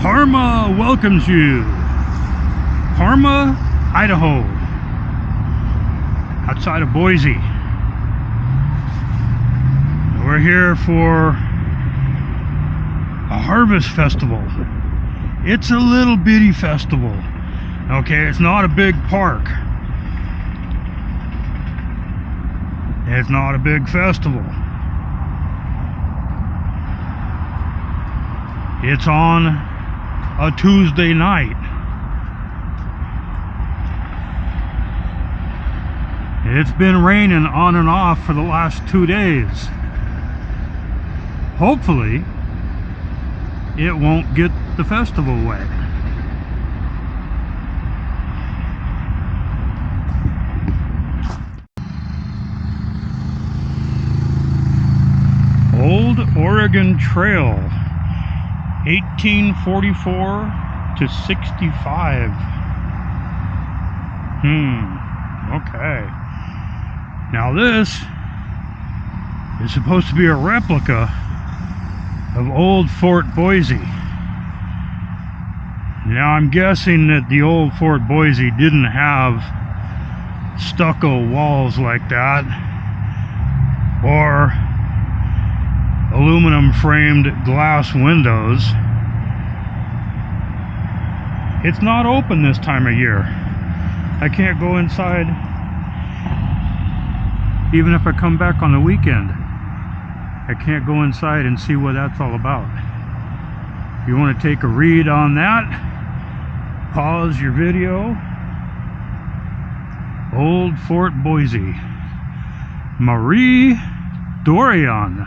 Parma welcomes you. Parma, Idaho. Outside of Boise. We're here for a harvest festival. It's a little bitty festival. Okay, it's not a big park. It's not a big festival. It's on a Tuesday night. It's been raining on and off for the last 2 days. Hopefully, it won't get the festival wet. Old Oregon Trail, 1844 to 65. Okay. Now this is supposed to be a replica of old Fort Boise. Now I'm guessing that the old Fort Boise didn't have stucco walls like that, or aluminum framed glass windows. It's not open this time of year. I can't go inside even if I come back on the weekend. I can't go inside and see what that's all about. If you want to take a read on that, pause your video. Old Fort Boise. Marie Dorion.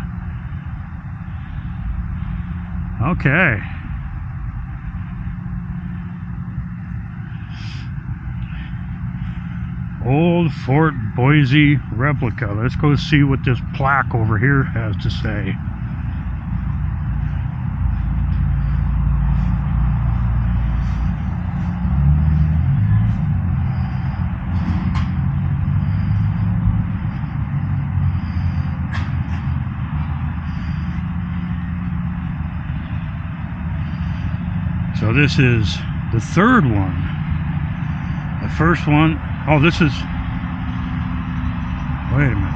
Okay. Old Fort Boise replica. Let's go see what this plaque over here has to say. So this is the third one. The first one, oh, this is, wait a minute.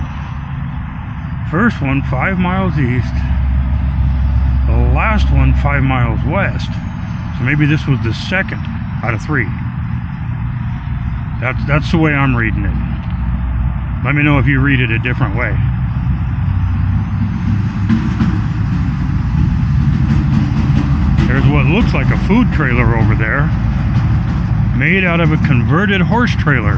First one, 5 miles east. The last one, 5 miles west. So maybe this was the second out of 3. That's the way I'm reading it. Let me know if you read it a different way. There's what looks like a food trailer over there, made out of a converted horse trailer.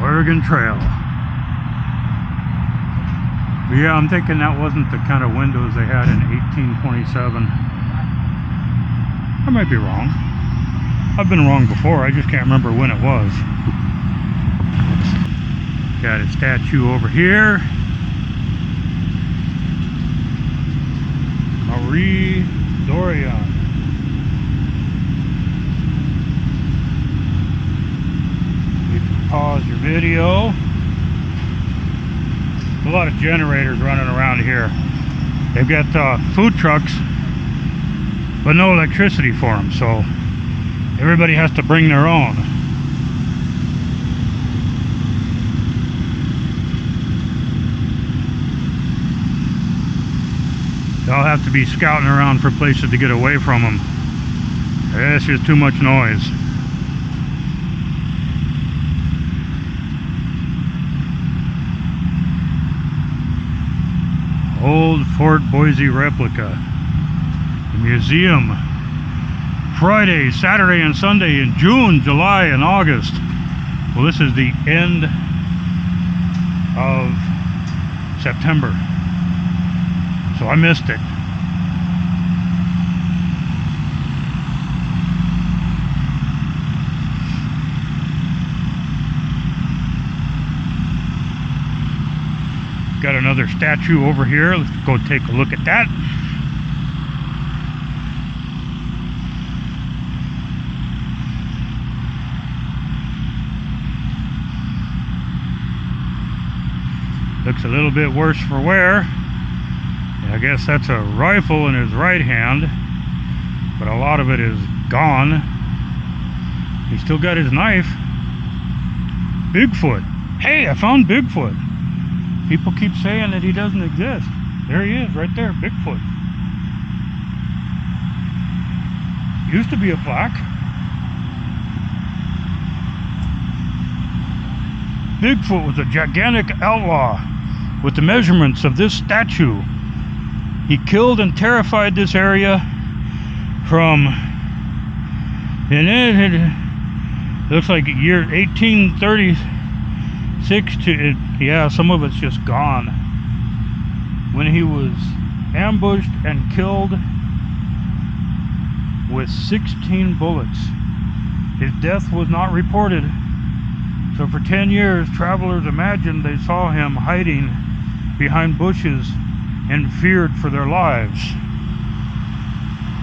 Oregon Trail. But yeah, I'm thinking that wasn't the kind of windows they had in 1827. I might be wrong. I've been wrong before, I just can't remember when it was. Got a statue over here. Marie Dorion. You can pause your video. There's a lot of generators running around here. They've got food trucks, but no electricity for them, so everybody has to bring their own. I'll have to be scouting around for places to get away from them. It's just too much noise. Old Fort Boise replica. The museum. Friday, Saturday, and Sunday in June, July, and August. Well, this is the end of September. So I missed it. Got another statue over here. Let's go take a look at that. Looks a little bit worse for wear. I guess that's a rifle in his right hand, but a lot of it is gone. He's still got his knife. Bigfoot. Hey, I found Bigfoot. People keep saying that he doesn't exist. There he is, right there, Bigfoot. Used to be a plaque. Bigfoot was a gigantic outlaw with the measurements of this statue. He killed and terrified this area from, and it looks like year 1836 to, yeah, some of it's just gone. When he was ambushed and killed with 16 bullets. His death was not reported. So for 10 years, travelers imagined they saw him hiding behind bushes and feared for their lives.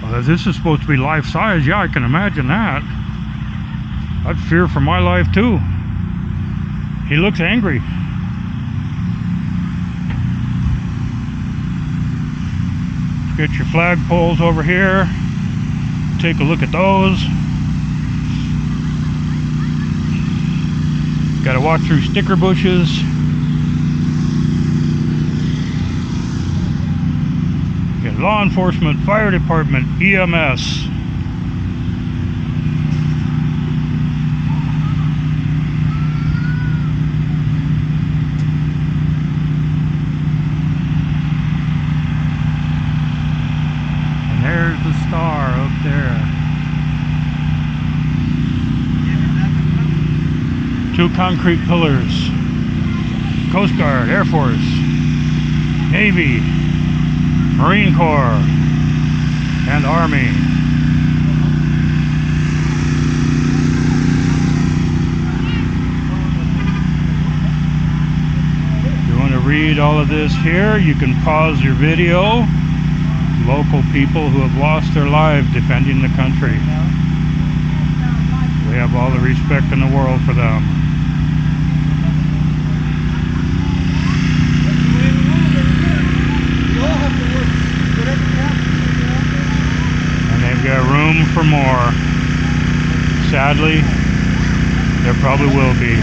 Well, this is supposed to be life-size. Yeah, I can imagine that. I'd fear for my life too. He looks angry. Get your flagpoles over here. Take a look at those. Got to walk through sticker bushes. Get law enforcement, fire department, EMS. And there's the star up there. 2 concrete pillars. Coast Guard, Air Force, Navy, Marine Corps, and Army. If you want to read all of this here, you can pause your video. Local people who have lost their lives defending the country. We have all the respect in the world for them. And they've got room for more. Sadly, there probably will be.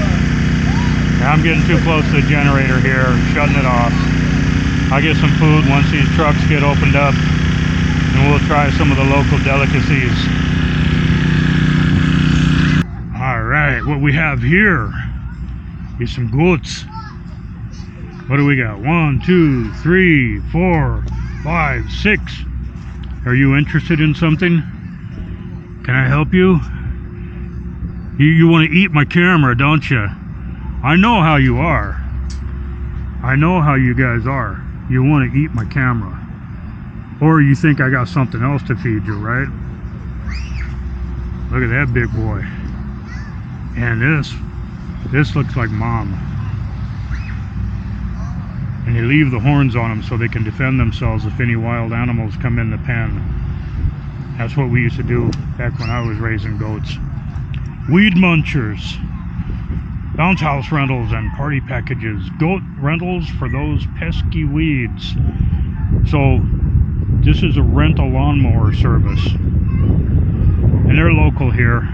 I'm getting too close to the generator here, shutting it off. I'll get some food once these trucks get opened up, and we'll try some of the local delicacies. Alright, what we have here is some goats. What do we got? 1, 2, 3, 4, 5, 6. Are you interested in something? Can I help you? You want to eat my camera, don't you? I know how you are. I know how you guys are. You want to eat my camera. Or you think I got something else to feed you, right? Look at that big boy. And this looks like mom. And they leave the horns on them so they can defend themselves if any wild animals come in the pen. That's what we used to do back when I was raising goats. Weed munchers, bounce house rentals and party packages, goat rentals for those pesky weeds. So this is a rental lawnmower service, and they're local here,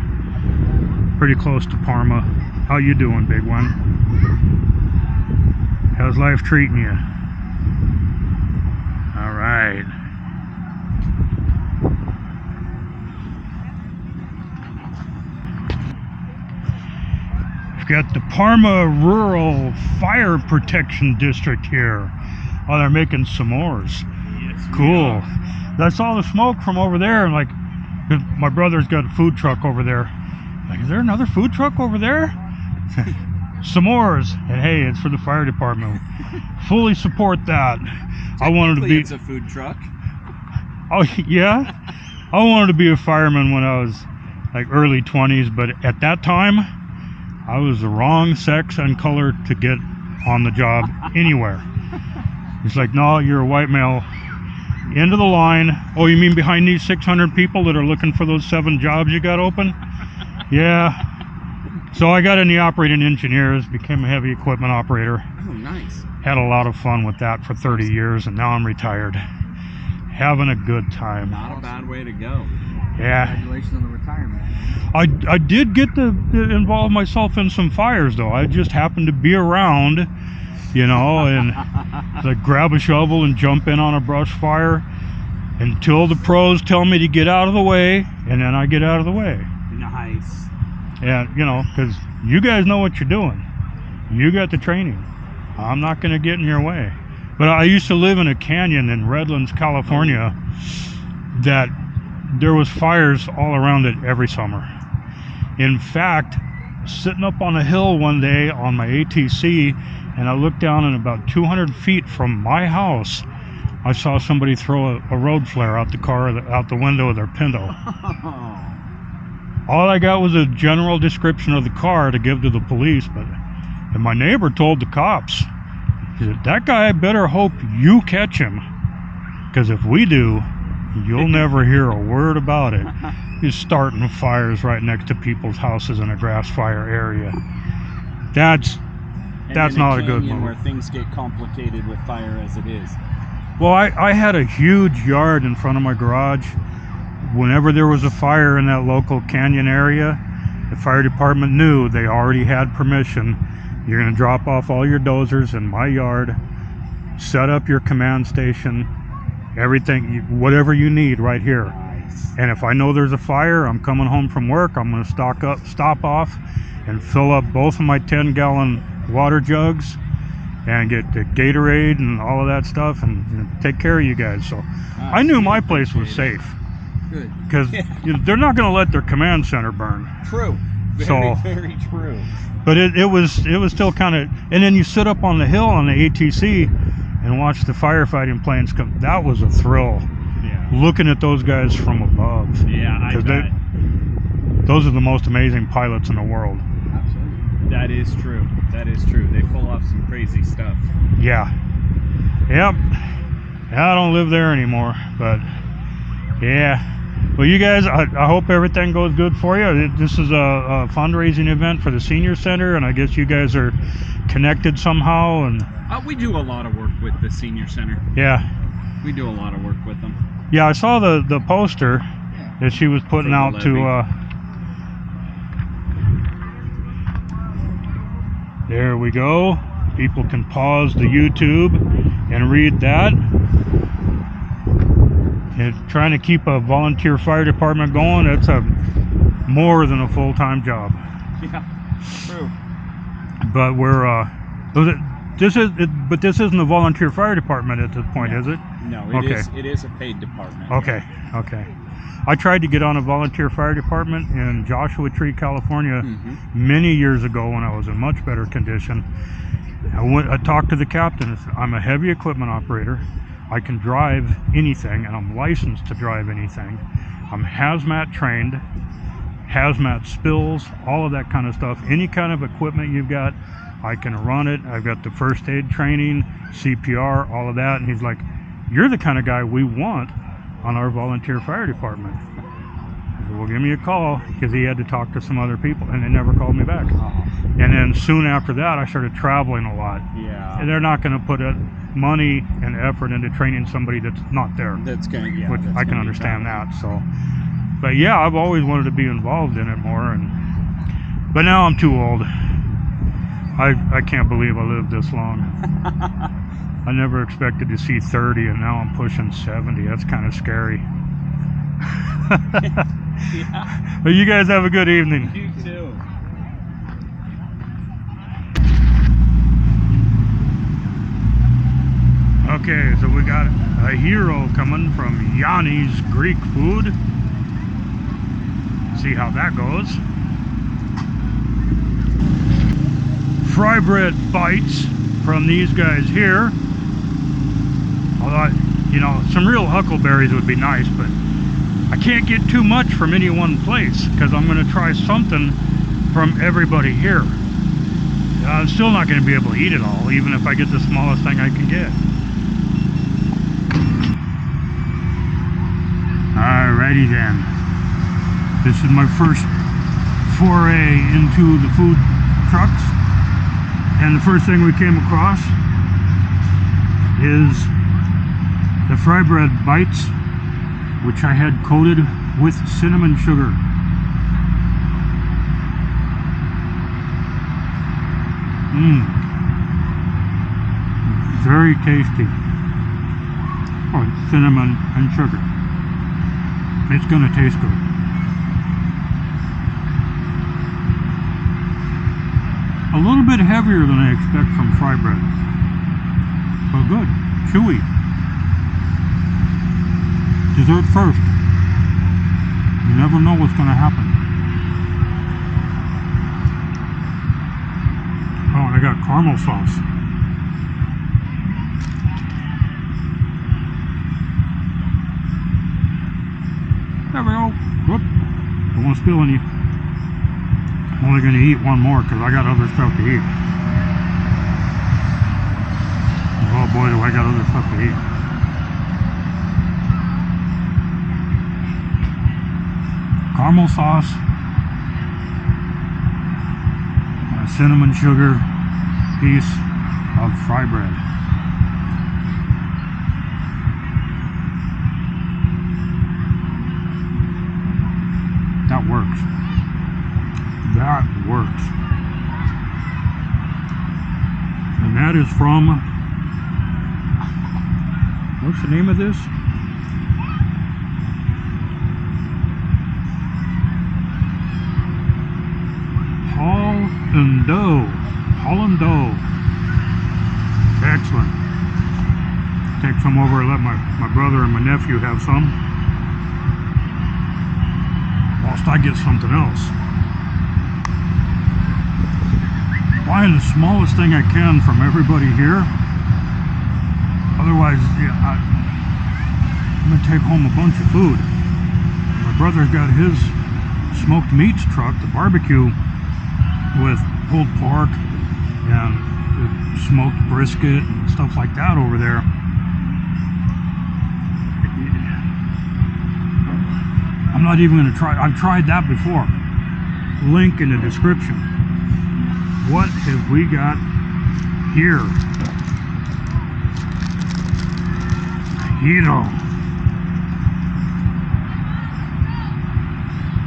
pretty close to Parma. How you doing, big one? How's life treating you? All right. We've got the Parma Rural Fire Protection District here. Oh, they're making s'mores. Yes, cool. I saw the smoke from over there, and like, my brother's got a food truck over there. Like, is there another food truck over there? S'mores. And hey, it's for the fire department. Fully support that. I wanted to be. It's a food truck. Oh yeah. I wanted to be a fireman when I was like early 20s, but at that time, I was the wrong sex and color to get on the job anywhere. It's like, no, you're a white male. End of the line. Oh, you mean behind these 600 people that are looking for those 7 jobs you got open? Yeah. So I got in the operating engineers, became a heavy equipment operator. Oh, nice. Had a lot of fun with that for 30 years, and now I'm retired. Having a good time. Not a bad way to go. Yeah. Congratulations on the retirement. I did get to involve myself in some fires, though. I just happened to be around, you know, and like grab a shovel and jump in on a brush fire until the pros tell me to get out of the way, and then I get out of the way. Nice. And, you know, because you guys know what you're doing. You got the training. I'm not going to get in your way. But I used to live in a canyon in Redlands, California, that there was fires all around it every summer. In fact, sitting up on a hill one day on my ATC, and I looked down, and about 200 feet from my house, I saw somebody throw a road flare out the car, out the window of their Pinto. All I got was a general description of the car to give to the police, and my neighbor told the cops, he said, that guy better hope you catch him, because if we do, you'll never hear a word about it. He's starting fires right next to people's houses in a grass fire area. That's not a good move. Where things get complicated with fire as it is. Well, I had a huge yard in front of my garage. Whenever there was a fire in that local canyon area, the fire department knew they already had permission. You're going to drop off all your dozers in my yard, set up your command station, everything, whatever you need right here. Nice. And if I know there's a fire, I'm coming home from work, I'm going to stop off and fill up both of my 10-gallon water jugs and get the Gatorade and all of that stuff and take care of you guys. So I knew my place was safe. Good. Because they're not going to let their command center burn. True. Very true. But it was still kind of, and then you sit up on the hill on the ATC and watch the firefighting planes come. That was a thrill. Yeah. Looking at those guys from above. Yeah, I bet. Those are the most amazing pilots in the world. Absolutely. That is true. That is true. They pull off some crazy stuff. Yeah. Yep. I don't live there anymore, but yeah. Well, you guys, I hope everything goes good for you. This is a fundraising event for the senior center, and I guess you guys are connected somehow. And we do a lot of work with the senior center. Yeah. We do a lot of work with them. Yeah, I saw the poster that she was putting out to. There we go. People can pause the YouTube and read that. And trying to keep a volunteer fire department going, that's more than a full-time job. Yeah, true. But this isn't a volunteer fire department at this point, is it? No, it is a paid department. Okay. I tried to get on a volunteer fire department in Joshua Tree, California, many years ago when I was in much better condition. I talked to the captain. I said, I'm a heavy equipment operator. I can drive anything, and I'm licensed to drive anything. I'm hazmat trained, hazmat spills, all of that kind of stuff. Any kind of equipment you've got, I can run it. I've got the first aid training, CPR, all of that. And he's like, you're the kind of guy we want on our volunteer fire department. I said, well, give me a call, because he had to talk to some other people, and they never called me back. And then soon after that, I started traveling a lot. Yeah. And they're not going to put money and effort into training somebody that's not there. Which I can understand that. So, but yeah, I've always wanted to be involved in it more, but now I'm too old. I can't believe I lived this long. I never expected to see 30, and now I'm pushing 70. That's kind of scary. Yeah. But you guys have a good evening. You too. Okay, so we got a hero coming from Yanni's Greek Food. See how that goes. Fry bread bites from these guys here. Although, some real huckleberries would be nice, but I can't get too much from any one place, because I'm going to try something from everybody here. I'm still not going to be able to eat it all, even if I get the smallest thing I can get. Alrighty then. This is my first foray into the food trucks, and the first thing we came across is the fry bread bites, which I had coated with cinnamon sugar. Very tasty. Oh, cinnamon and sugar. It's gonna taste good. A little bit heavier than I expect from fry bread, but good, chewy. Dessert first. You never know what's gonna happen. Oh, and I got caramel sauce. There we go. Whoop. Don't want to spill any. I'm only going to eat one more because I got other stuff to eat. Oh boy, do I got other stuff to eat. Caramel sauce. A cinnamon sugar piece of fry bread. That works. That works. And that is from, what's the name of this? Holland-O. Excellent. Take some over and let my brother and my nephew have some, whilst I get something else. Buying the smallest thing I can from everybody here. Otherwise, yeah, I'm gonna take home a bunch of food. My brother's got his smoked meats truck, the barbecue, with pulled pork and smoked brisket and stuff like that over there. I'm not even gonna try. I've tried that before. Link in the description. What have we got here? Idaho.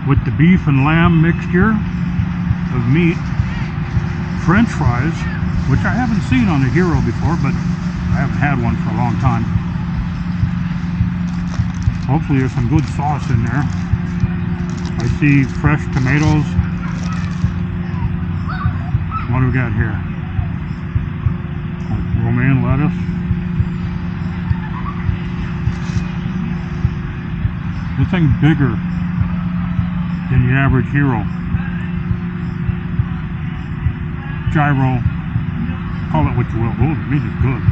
With the beef and lamb mixture of meat, French fries, which I haven't seen on the Hero before, but I haven't had one for a long time. Hopefully there's some good sauce in there. I see fresh tomatoes. What do we got here? Romaine lettuce. This thing's bigger than the average Hero. Gyro. Call it what you will. Oh, the meat is good.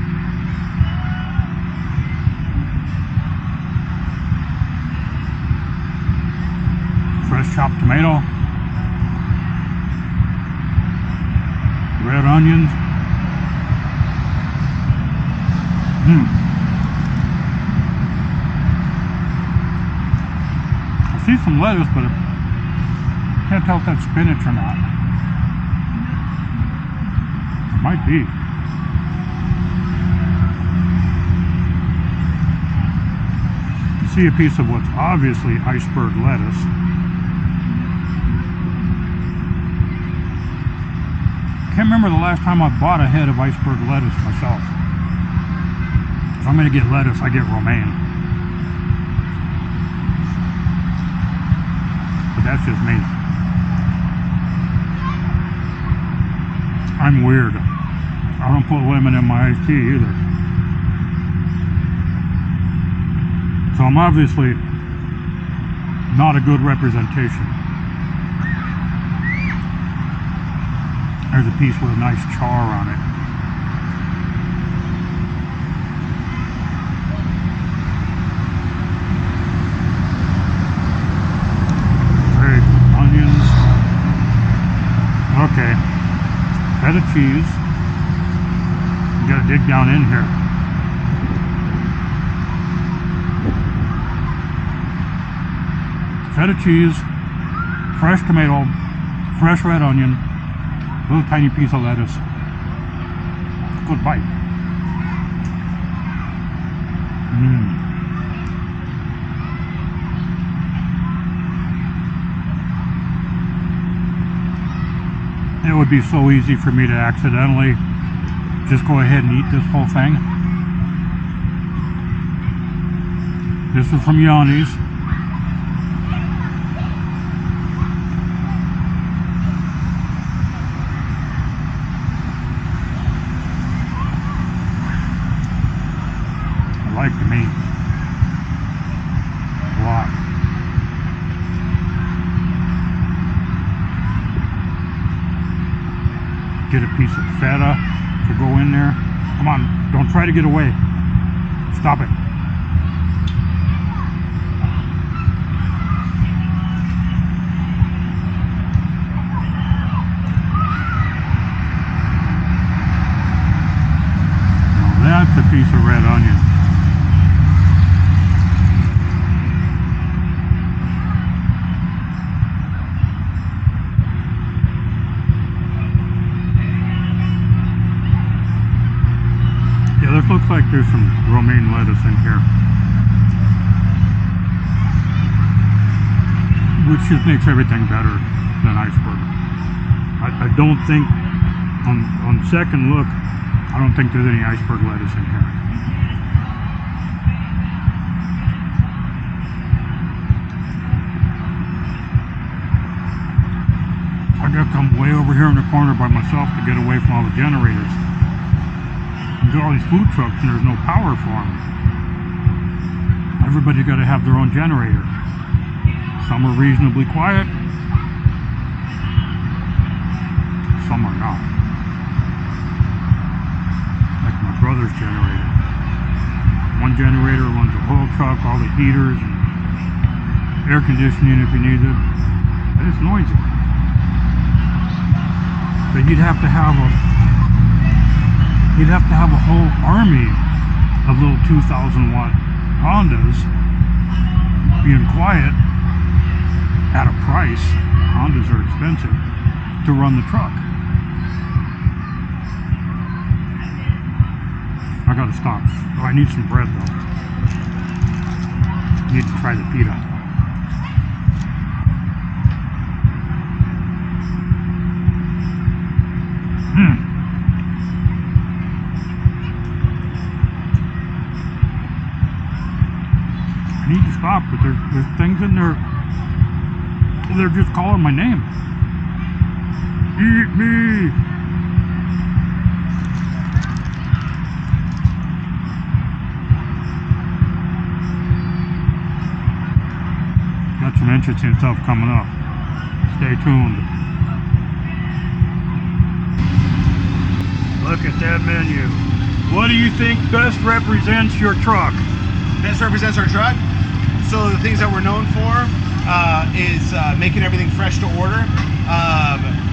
Fresh chopped tomato. Red onions. I see some lettuce, but I can't tell if that's spinach or not. It might be. You see a piece of what's obviously iceberg lettuce. Can't remember the last time I bought a head of iceberg lettuce myself. If I'm going to get lettuce, I get romaine. But that's just me. I'm weird. I don't put lemon in my iced tea either. So I'm obviously not a good representation. There's a piece with a nice char on it. Very good. Onions. Okay. Feta cheese. You gotta dig down in here. Feta cheese, fresh tomato, fresh red onion, little tiny piece of lettuce. Good bite. It would be so easy for me to accidentally just go ahead and eat this whole thing. This is from Yanni's. I like the meat a lot. Get a piece of feta to go in there. Come on, don't try to get away. Stop it. Now that's a piece of red onion. Yeah, this looks like there's some romaine lettuce in here, which just makes everything better than iceberg. I don't think, on second look, I don't think there's any iceberg lettuce in here. I gotta come way over here in the corner by myself to get away from all the generators. You got all these food trucks and there's no power for them. Everybody's got to have their own generator. Some are reasonably quiet, some are not. Like my brother's generator. One generator runs a whole truck, all the heaters, and air conditioning if you need it. But it's noisy. But you'd have to have a whole army of little 2,000 watt Hondas being quiet at a price. Hondas are expensive to run the truck. I gotta stop. Oh, I need some bread though. Need to try the pita. I need to stop, but there's things in there. They're just calling my name. Eat me! Got some interesting stuff coming up. Stay tuned. Look at that menu. What do you think best represents your truck? Best represents our truck. So the things that we're known for is making everything fresh to order.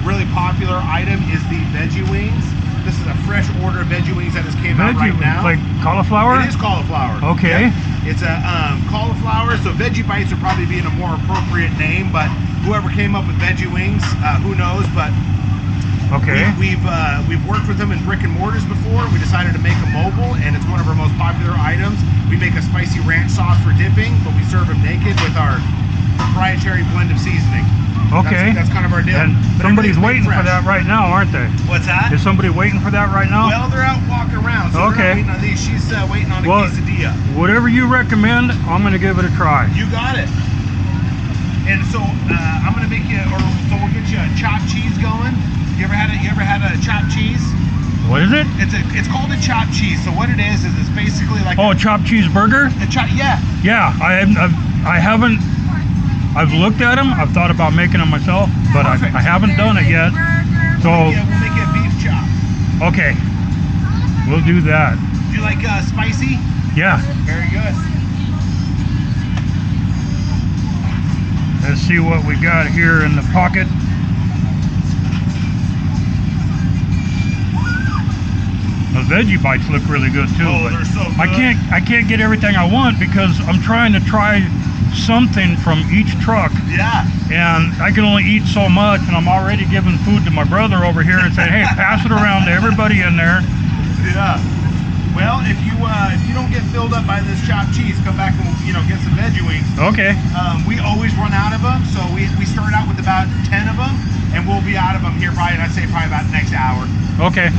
Really popular item is the veggie wings. This is a fresh order of veggie wings that just came out right now. Like cauliflower? It is cauliflower. Okay. Yeah. It's a cauliflower, so veggie bites are probably being a more appropriate name, but whoever came up with veggie wings, who knows, but okay. We've worked with them in brick and mortars before. We decided to make them mobile, and it's one of our most popular items. We make a spicy ranch sauce for dipping, but we serve them naked with our proprietary blend of seasoning. Okay. That's kind of our deal. And somebody's waiting for that right now, aren't they? What's that? Is somebody waiting for that right now? Well, they're out walking around, so okay. They're not waiting on these. She's waiting on a quesadilla. Whatever you recommend, I'm going to give it a try. You got it. And so I'm going to make you, so we'll get you a chopped cheese going. You ever had a chopped cheese? What is it? It's called a chopped cheese. So what it is it's basically like a chopped cheese burger? Yeah. Yeah, I haven't. I've looked at them. I've thought about making them myself, but I haven't done it yet. So we'll make you a beef chop. Okay, we'll do that. Do you like spicy? Yeah. Very good. Let's see what we got here in the pocket. The veggie bites look really good too. Oh, they're so good. I can't get everything I want because I'm trying to try something from each truck. Yeah. And I can only eat so much, and I'm already giving food to my brother over here and saying, hey, pass it around to everybody in there. Yeah. Well, if you don't get filled up by this chopped cheese, come back and get some veggie wings. Okay. We always run out of them, so we start out with about 10 of them, and we'll be out of them here probably about the next hour. Okay.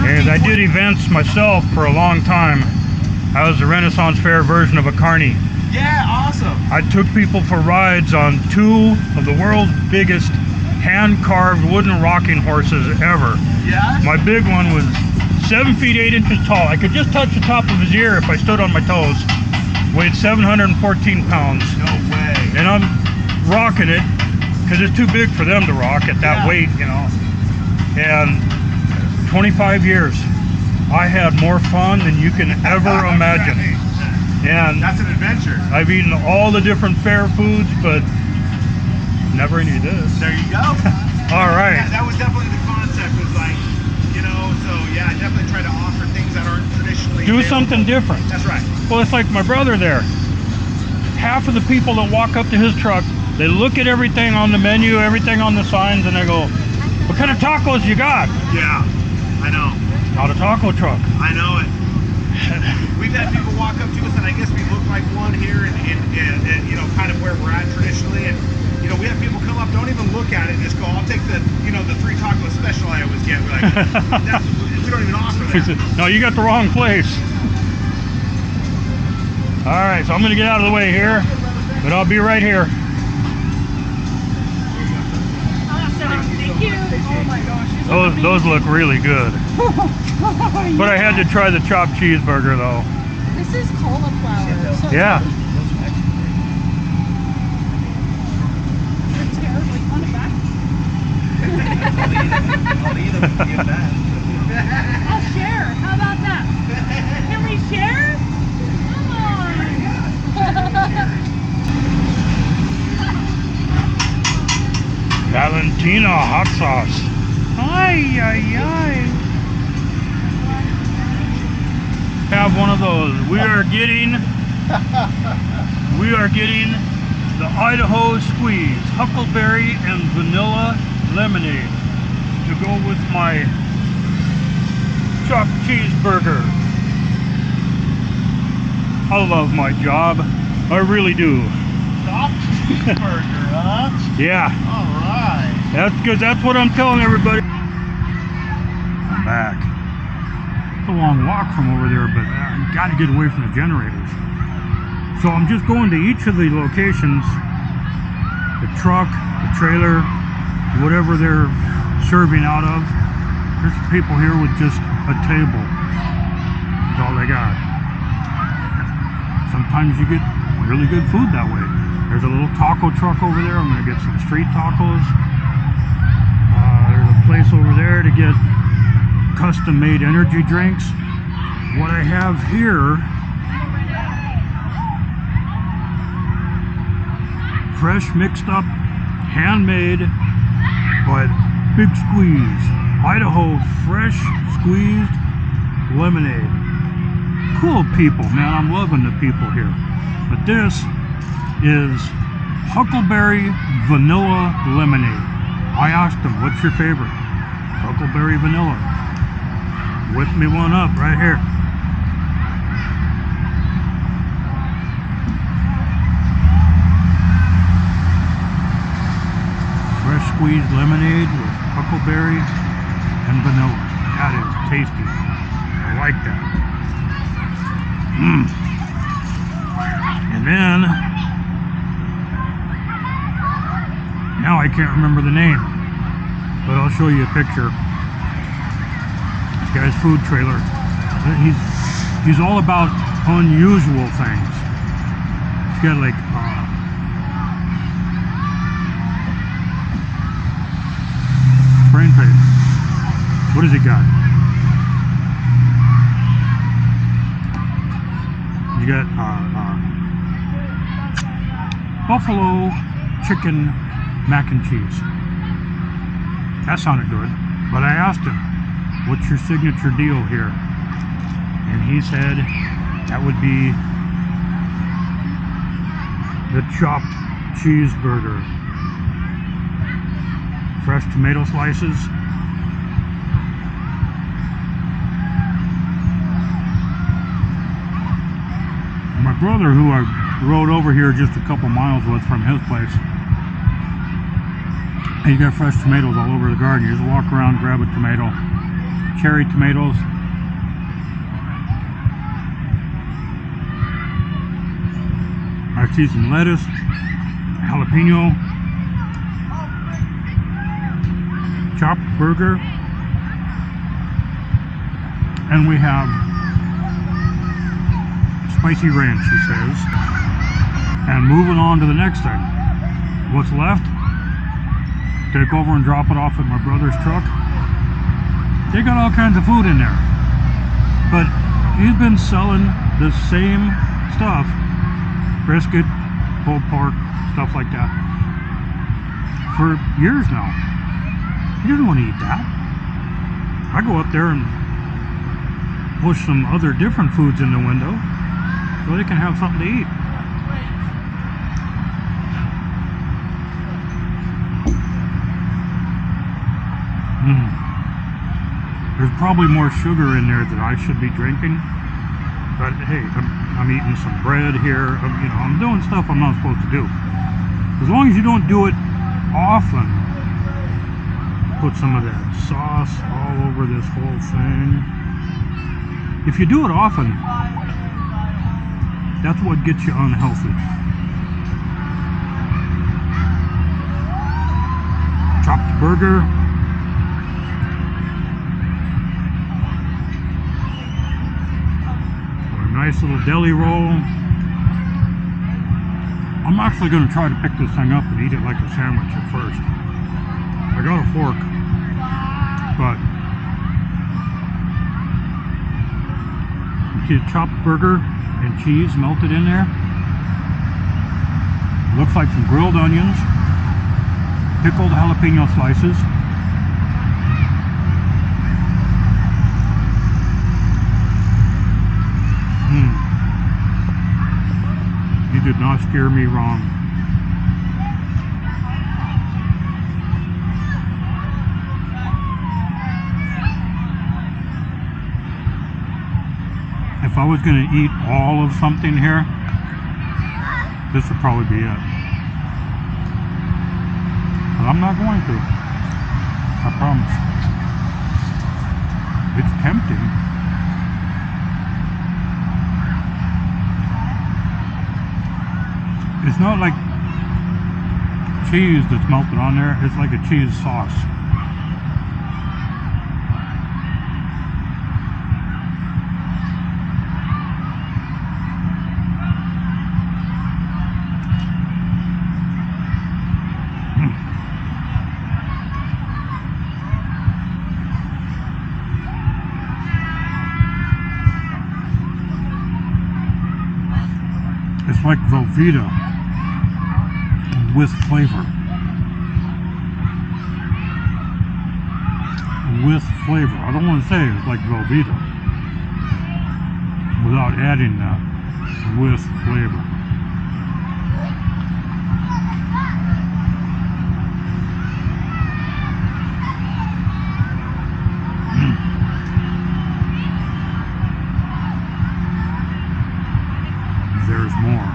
And I did events myself for a long time. I was the Renaissance Fair version of a carny. Yeah, awesome. I took people for rides on 2 of the world's biggest hand-carved wooden rocking horses ever. Yeah? My big one was 7 feet 8 inches tall. I could just touch the top of his ear if I stood on my toes. Weighed 714 pounds. No way. And I'm rocking it because it's too big for them to rock at that weight, And 25 years, I had more fun than you can ever imagine. Right. And That's an adventure. I've eaten all the different fair foods, but never any of this. There you go. All right. That was definitely the concept, was like, so yeah, definitely try to offer things that aren't traditionally Do available. something different. That's right. Well, it's like my brother there. Half of the people that walk up to his truck, they look at everything on the menu, everything on the signs, and they go, "What kind of tacos you got?" Yeah, I know. Not a taco truck. I know it. We've had people walk up to us, and I guess we look like one here, and kind of where we're at traditionally, and we have people come up, don't even look at it, and just go, "I'll take the 3 taco special I always get." We're like, we don't even offer that. No, you got the wrong place. All right, so I'm gonna get out of the way here, but I'll be right here. Awesome, thank you. Oh my gosh. Those look really good. But I had to try the chopped cheeseburger though. This is cauliflower. So Yeah. it's terribly on the back. I'll eat them and give that. I'll share. How about that? Can we share? Come on. Valentina hot sauce. Ay, ay, ay. Have one of those. We are getting the Idaho squeeze, huckleberry and vanilla lemonade to go with my chopped cheeseburger. I love my job. I really do. Chopped cheeseburger, huh? Yeah. All right. That's good. That's what I'm telling everybody. I'm back. It's a long walk from over there, but I got to get away from the generators. So I'm just going to each of the locations, the truck, the trailer, whatever they're serving out of. There's people here with just a table. That's all they got. Sometimes you get really good food that way. There's a little taco truck over there. I'm going to get some street tacos. There's a place over there to get custom-made energy drinks. What I have here, fresh mixed up, handmade, but big squeeze. Idaho fresh squeezed lemonade. Cool people, man. I'm loving the people here. But this is huckleberry vanilla lemonade. I asked them, what's your favorite? Huckleberry vanilla. Whip me one up right here. Fresh squeezed lemonade with huckleberry and vanilla. That is tasty. I like that. And then, now I can't remember the name, but I'll show you a picture. This guy's food trailer. He's all about unusual things. He's got like brain pain. What has he got? You got buffalo chicken mac and cheese. That sounded good. But I asked him, what's your signature deal here? And he said that would be the chopped cheeseburger. Fresh tomato slices. brother, who I rode over here just a couple miles with from his place, and you got fresh tomatoes all over the garden. You just walk around, grab a tomato. Cherry tomatoes. I see some lettuce, jalapeno, chopped burger, and we have spicy ranch, he says. And moving on to the next thing. What's left? Take over and drop it off at my brother's truck. They got all kinds of food in there. But he's been selling the same stuff. Brisket, pulled pork, stuff like that, for years now. He doesn't want to eat that. I go up there and push some other different foods in the window so they can have something to eat. There's probably more sugar in there that I should be drinking, but hey, I'm eating some bread here. I'm doing stuff I'm not supposed to do. As long as you don't do it often. Put some of that sauce all over this whole thing. If you do it often, that's what gets you unhealthy. Chopped burger. Nice little deli roll. I'm actually going to try to pick this thing up and eat it like a sandwich at first. I got a fork, but you see a chopped burger and cheese melted in there. Looks like some grilled onions, pickled jalapeno slices. You did not scare me wrong. If I was going to eat all of something here, this would probably be it. But I'm not going to. I promise. It's tempting. It's not like cheese that's melted on there. It's like a cheese sauce. It's like Velveeta with flavor. With flavor. I don't want to say it's like Velveeta without adding that. With flavor. There's more.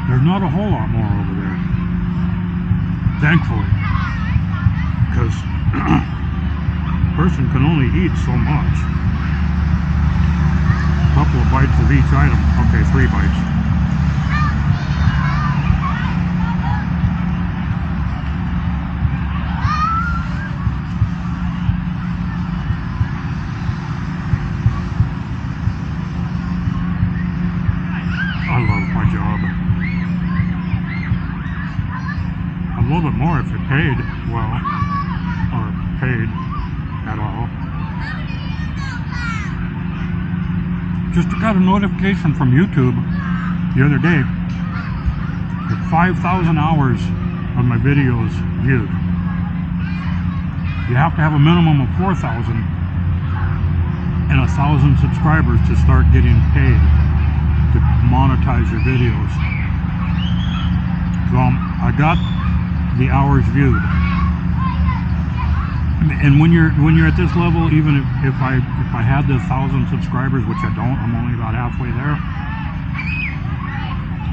There's not a whole lot more over there, thankfully, because a person can only eat so much. A couple of bites of each item. Okay, 3 bites. I love my job. A little bit more if it paid well, or paid at all. Just got a notification from YouTube the other day that 5,000 hours of my videos viewed. You have to have a minimum of 4,000 and 1,000 subscribers to start getting paid. to monetize your videos. So I got the hours viewed. And when you're at this level, even if I had the 1,000 subscribers, which I don't, I'm only about halfway there.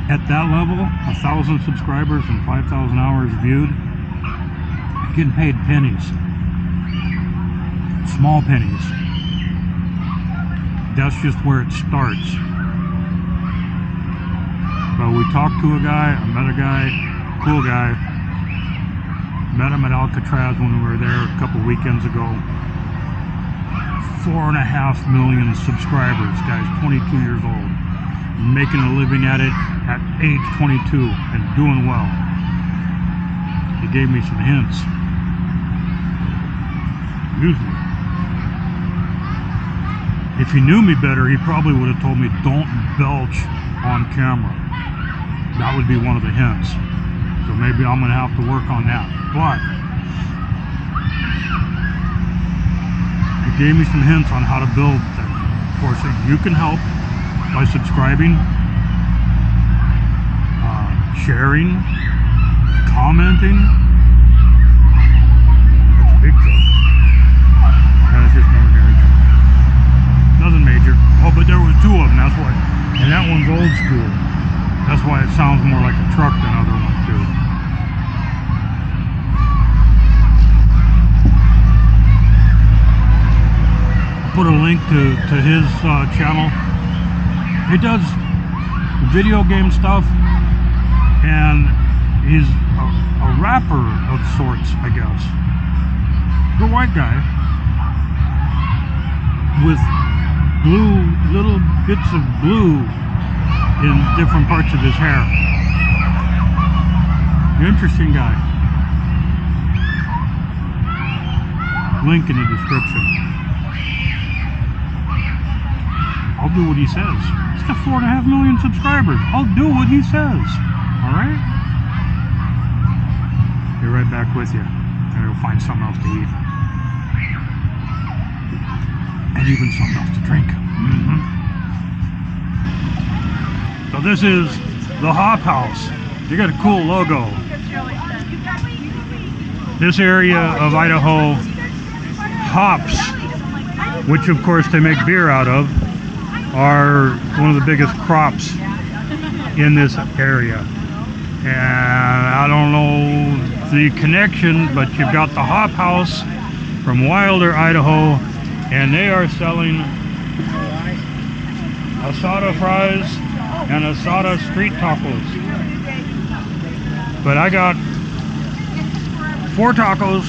At that level, 1,000 subscribers and 5,000 hours viewed, I'm getting paid pennies, small pennies. That's just where it starts. But we talked to a guy, I met a guy, cool guy. Met him at Alcatraz when we were there a couple weekends ago. 4.5 million subscribers, guy's 22 years old. Making a living at it at age 22 and doing well. He gave me some hints. Excuse me. If he knew me better, he probably would have told me don't belch on camera. That would be one of the hints. So maybe I'm going to have to work on that. But he gave me some hints on how to build things. Of course, you can help by subscribing, sharing, commenting. That's a big truck. That's just an ordinary truck. Nothing major. Oh, but there was two of them. That's why. And that one's old school. That's why it sounds more like a truck than other ones do. I'll put a link to his channel. He does video game stuff, and he's a rapper of sorts, I guess. The white guy with little bits of blue in different parts of his hair. Interesting guy. Link in the description. I'll do what he says. He's got 4.5 million subscribers. I'll do what he says. Alright? Be right back with you. And we'll find something else to eat. And even something else to drink. So this is the Hop House. You got a cool logo. This area of Idaho, hops, which of course they make beer out of, are one of the biggest crops in this area. And I don't know the connection, but you've got the Hop House from Wilder, Idaho, and they are selling asada fries and asada street tacos. But I got 4 tacos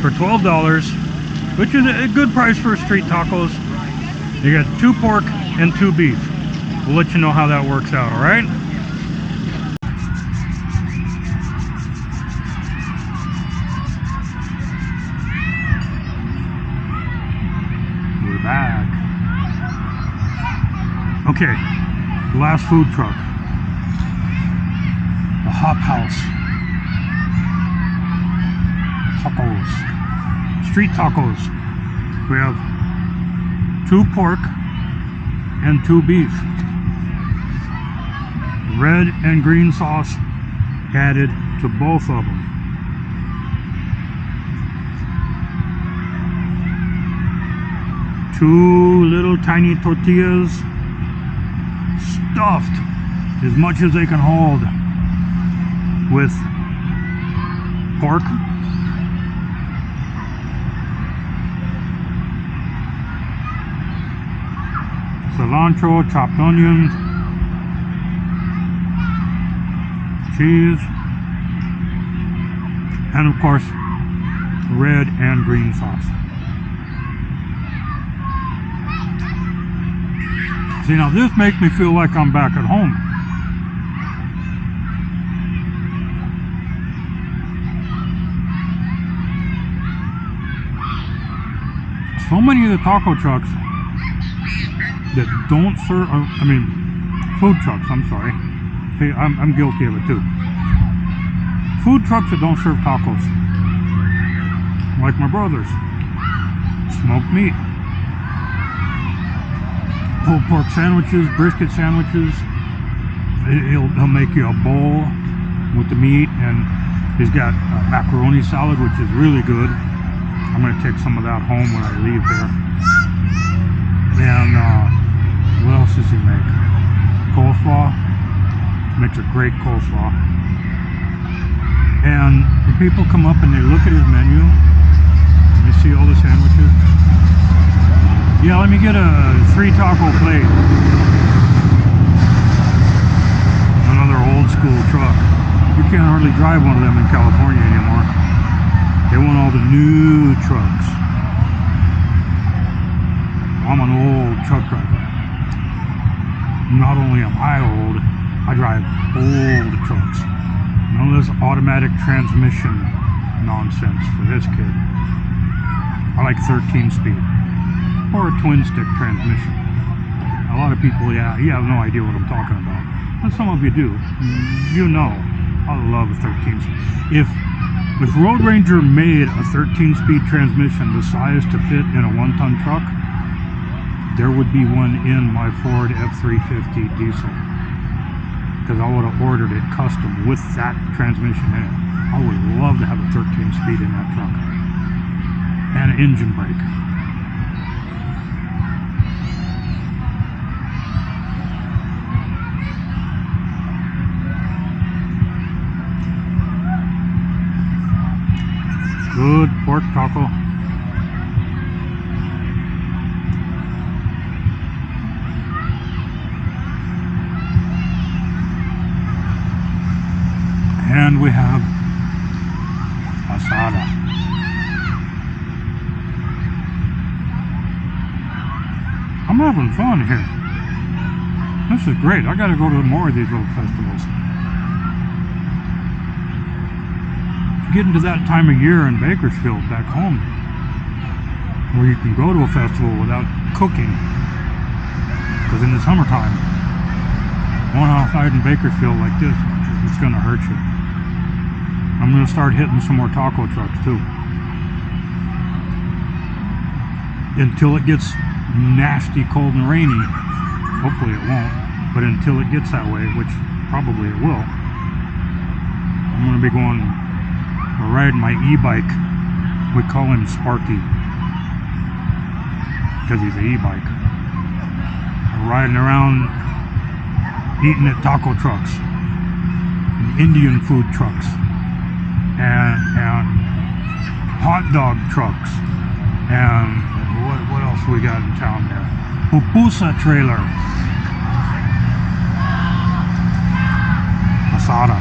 for $12, which is a good price for street tacos. You got 2 pork and 2 beef. We'll let you know how that works out, alright? We're back. Okay, last food truck. The Hop House. Tacos. Street tacos. We have 2 pork and 2 beef. Red and green sauce added to both of them. Two little tiny tortillas stuffed as much as they can hold with pork, cilantro, chopped onions, cheese, and of course red and green sauce. See, now this makes me feel like I'm back at home. So many of the taco trucks that don't serve, food trucks, I'm sorry. See, I'm guilty of it too. Food trucks that don't serve tacos. Like my brother's. Smoked meat. pulled pork sandwiches, brisket sandwiches. He'll make you a bowl with the meat, and he's got macaroni salad, which is really good. I'm going to take some of that home when I leave here. And what else does he make? Coleslaw. Makes a great coleslaw. And the people come up and they look at his menu and they see all the sandwiches. Yeah, let me get a 3 taco plate. Another old school truck. You can't hardly drive one of them in California anymore. They want all the new trucks. I'm an old truck driver. Not only am I old, I drive old trucks. None of this automatic transmission nonsense for this kid. I like 13 speed or a twin stick transmission. A lot of people, yeah, you have no idea what I'm talking about. And some of you do. You know, I love a 13 speed. If Road Ranger made a 13 speed transmission the size to fit in a 1-ton truck, there would be one in my Ford F-350 diesel. Because I would have ordered it custom with that transmission in it. I would love to have a 13 speed in that truck. And an engine brake. Good pork taco. And we have asada. I'm having fun here. This is great. I gotta go to more of these little festivals. It's getting to that time of year in Bakersfield back home where you can go to a festival without cooking. Because in the summertime, going outside in Bakersfield like this, it's gonna hurt you. I'm going to start hitting some more taco trucks too. Until it gets nasty, cold, and rainy. Hopefully it won't. But until it gets that way, which probably it will, I'm going to be riding my e-bike. We call him Sparky. Because he's an e-bike. Riding around eating at taco trucks. And Indian food trucks. And hot dog trucks, and what else we got in town there? Pupusa trailer, asada.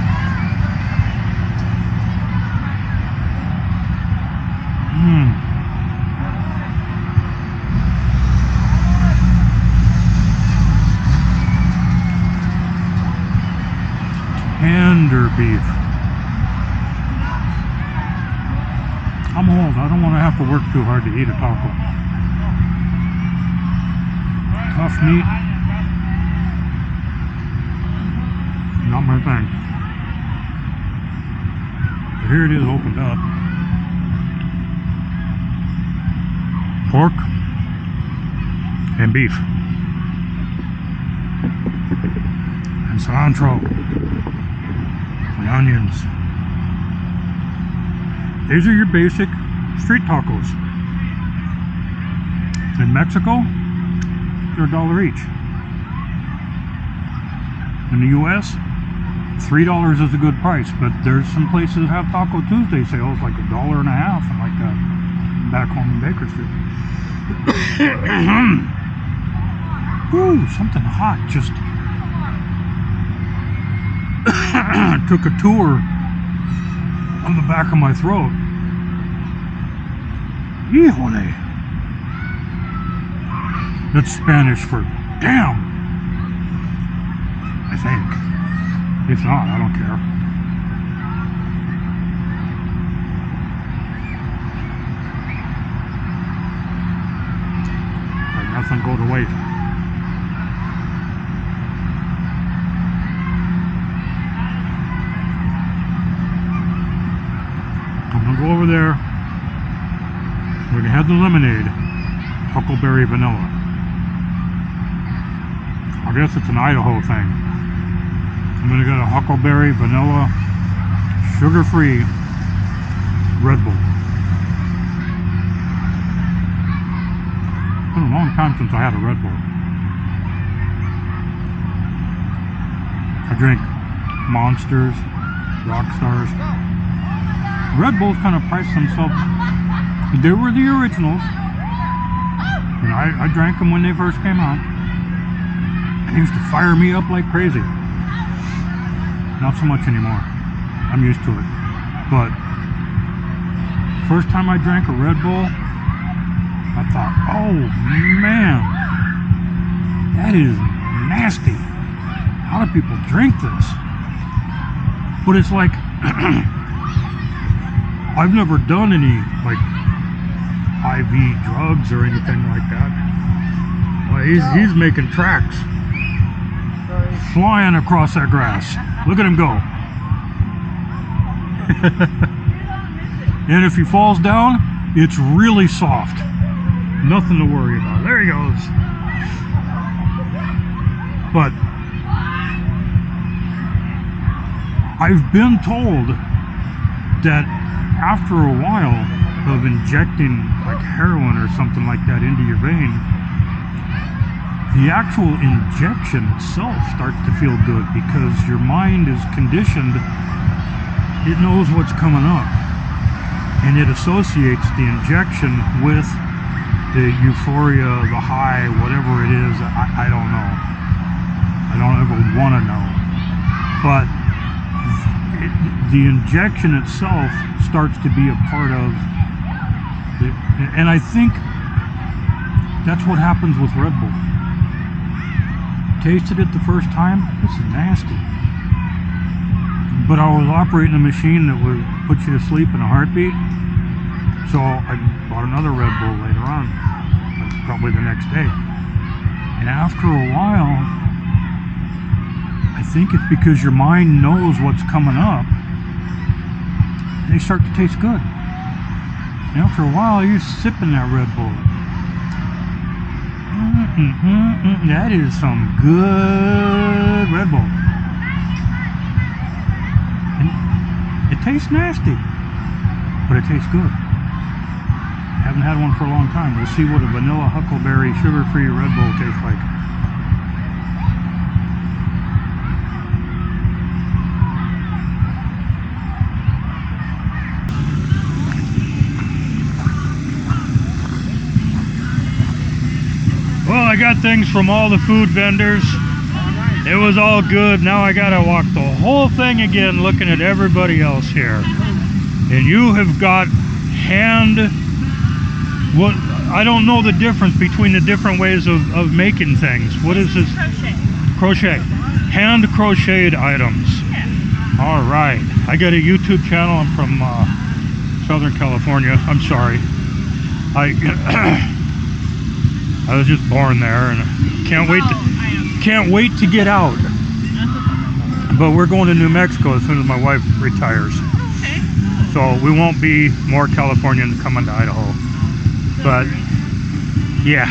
Tender beef. I'm old. I don't want to have to work too hard to eat a taco. Tough meat. Not my thing. But here it is opened up. Pork and beef. And cilantro. And onions. These are your basic street tacos. In Mexico, they're $1 each. In the US, $3 is a good price, but there's some places that have Taco Tuesday sales like $1.50 and like back home in Bakersfield. Ooh, something hot just took a tour on the back of my throat. Híjole. That's Spanish for damn, I think. If not, I don't care. Let nothing go to waste. I'm gonna go over there. We're gonna have the lemonade, huckleberry vanilla. I guess it's an Idaho thing. I'm gonna get a huckleberry vanilla sugar-free Red Bull. It's been a long time since I had a Red Bull. I drink Monsters, Rockstars. Red Bulls kind of priced themselves. They were the originals, and I drank them when they first came out. They used to fire me up like crazy. Not so much anymore. I'm used to it. But first time I drank a Red Bull, I thought, oh man, that is nasty. How do people drink this? But it's like, I've never done any like IV drugs or anything like that. Well, he's making tracks. Flying across that grass. Look at him go. And if he falls down, it's really soft. Nothing to worry about. There he goes. But I've been told that after a while of injecting like heroin or something like that into your vein, the actual injection itself starts to feel good because your mind is conditioned. It knows what's coming up, and it associates the injection with the euphoria, the high, whatever it is. I don't know. I don't ever want to know. But the injection itself starts to be a part of it, and I think that's what happens with Red Bull. Tasted it the first time, this is nasty. But I was operating a machine that would put you to sleep in a heartbeat, so I bought another Red Bull later on, probably the next day. And after a while, I think it's because your mind knows what's coming up, they start to taste good. And after a while, you're sipping that Red Bull. That is some good Red Bull. And it tastes nasty, but it tastes good. Haven't had one for a long time. We'll see what a vanilla huckleberry sugar-free Red Bull tastes like. Well, I got things from all the food vendors. It was all good. Now I gotta walk the whole thing again looking at everybody else here. And you have got what I don't know the difference between the different ways of making things. What is this? Crochet. Hand crocheted items. Yeah. All right. I got a YouTube channel. I'm from Southern California. I'm sorry. I was just born there, and can't wait to get out. But we're going to New Mexico as soon as my wife retires. Okay. So we won't be more Californians coming to Idaho. But yeah.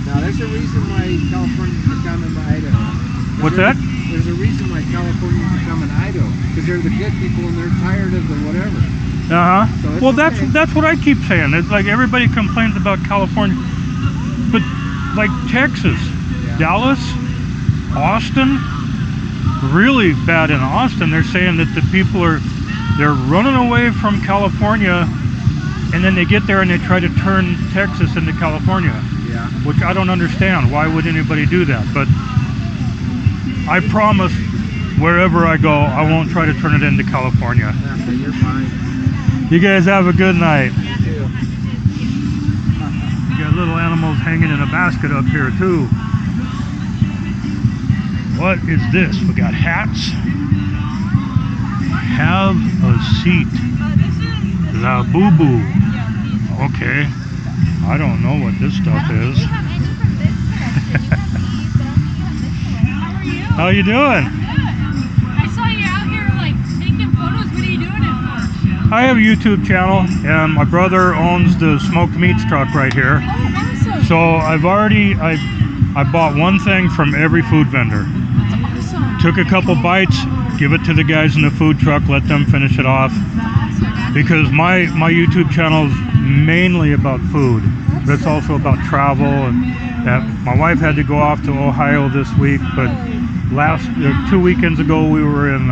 Now there's a reason why Californians are coming to Idaho. What's that? There's a reason why Californians are coming to Idaho, because they're the good people and they're tired of the whatever. So well, okay. that's what I keep saying. It's like everybody complains about California, but like Texas, yeah. Dallas, Austin, really bad in Austin. They're saying that the people they're running away from California, and then they get there and they try to turn Texas into California. Yeah. Which I don't understand. Why would anybody do that? But I promise, wherever I go, I won't try to turn it into California. Yeah, so you're fine. You guys have a good night. You too. You got little animals hanging in a basket up here too. What is this? We got hats. Have a seat. La Boo Boo. Okay. I don't know what this stuff is. How you doing? I saw you out here like taking photos. What are you doing it for? I have a YouTube channel, and my brother owns the smoked meats truck right here. Oh, awesome. So I I bought one thing from every food vendor. Awesome. Took a couple bites, give it to the guys in the food truck, let them finish it off. Because my YouTube channel is mainly about food, but it's also about travel. And my wife had to go off to Ohio this week, but last 2 weekends ago we were in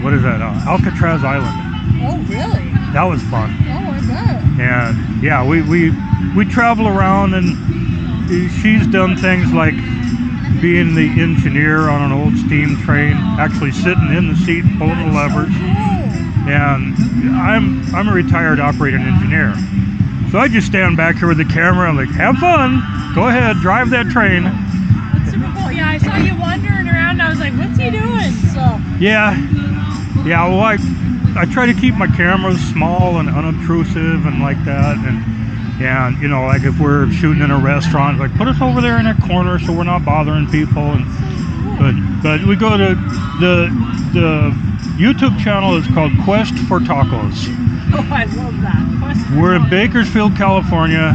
what is that? Alcatraz Island. Oh, really? That was fun. Oh, I bet. And yeah, we travel around, and she's done things like being the engineer on an old steam train, actually sitting in the seat pulling the levers. And I'm a retired operating engineer, so I just stand back here with the camera. I'm like, have fun, go ahead, drive that train. That's super cool. Yeah, I saw you wandering around. I was like, what's he doing? So Yeah. Well, I try to keep my cameras small and unobtrusive and like that, and you know, like if we're shooting in a restaurant, like put us over there in that corner so we're not bothering people. And but we go to the YouTube channel is called Quest for Tacos. oh, I love that. Quest for We're in Tacos. Bakersfield, California,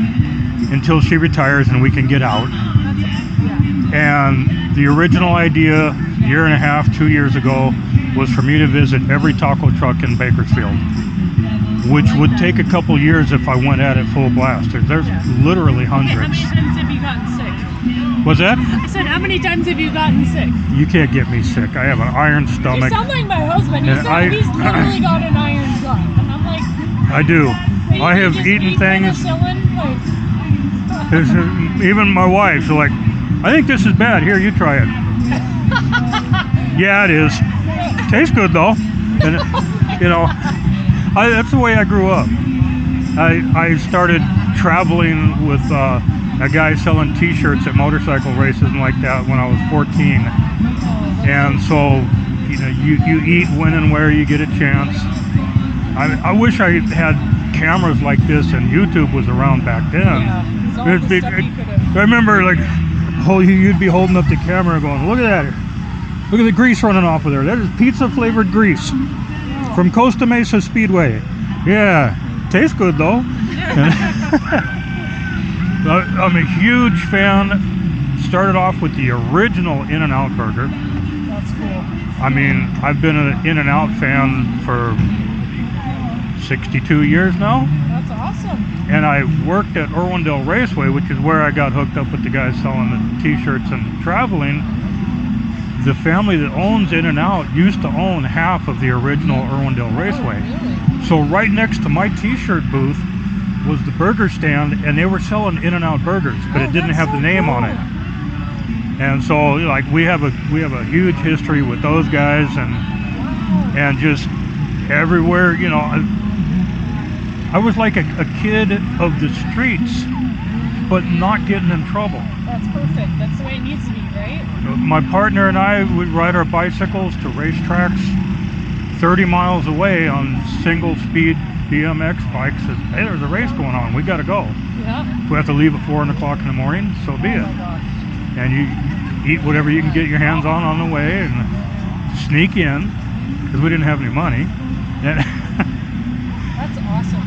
until she retires and we can get out. Yeah. And the original idea, year and a half, 2 years ago, was for me to visit every taco truck in Bakersfield, which would take a couple years if I went at it full blast. There's literally How hundreds. many times have you gotten sick? What's that? I said, how many times have you gotten sick? You can't get me sick. I have an iron You stomach. sound like my husband. He And said he's literally got an iron gut. And I'm like, I do. "Wait, I you have just eaten eat things. penicillin?" Like, Even my wife's like, I think this is bad. Here, you try it. Yeah, it is. Tastes good though. And you know, that's the way I grew up. I started traveling with a guy selling t-shirts at motorcycle races and like that when I was 14. And so, you know, you eat when and where you get a chance. I wish I had cameras like this and YouTube was around back then. yeah, it's all the stuff you could have. I remember, like, you'd be holding up the camera going, look at that. Look at the grease running off of there. That is pizza flavored grease from Costa Mesa Speedway. Yeah, tastes good though. I'm a huge fan. Started off with the original In-N-Out burger. That's cool. I mean, I've been an In-N-Out fan for 62 years now. That's awesome. And I worked at Irwindale Raceway, which is where I got hooked up with the guys selling the t-shirts and traveling. The family that owns In-N-Out used to own half of the original Irwindale Raceway. So right next to my t-shirt booth was the burger stand, and they were selling In-N-Out burgers, but it didn't have the name on it. And so, like, we have a huge history with those guys, and just everywhere, you know. I was like a kid of the streets, but not getting in trouble. That's perfect. That's the way it needs to be, right? My partner and I would ride our bicycles to racetracks 30 miles away on single-speed BMX bikes. Hey, there's a race going on. We got to go. Yeah. If we have to leave at 4 o'clock in the morning, so be it. Oh my gosh. And you eat whatever you can get your hands on the way and sneak in, because we didn't have any money. And That's awesome.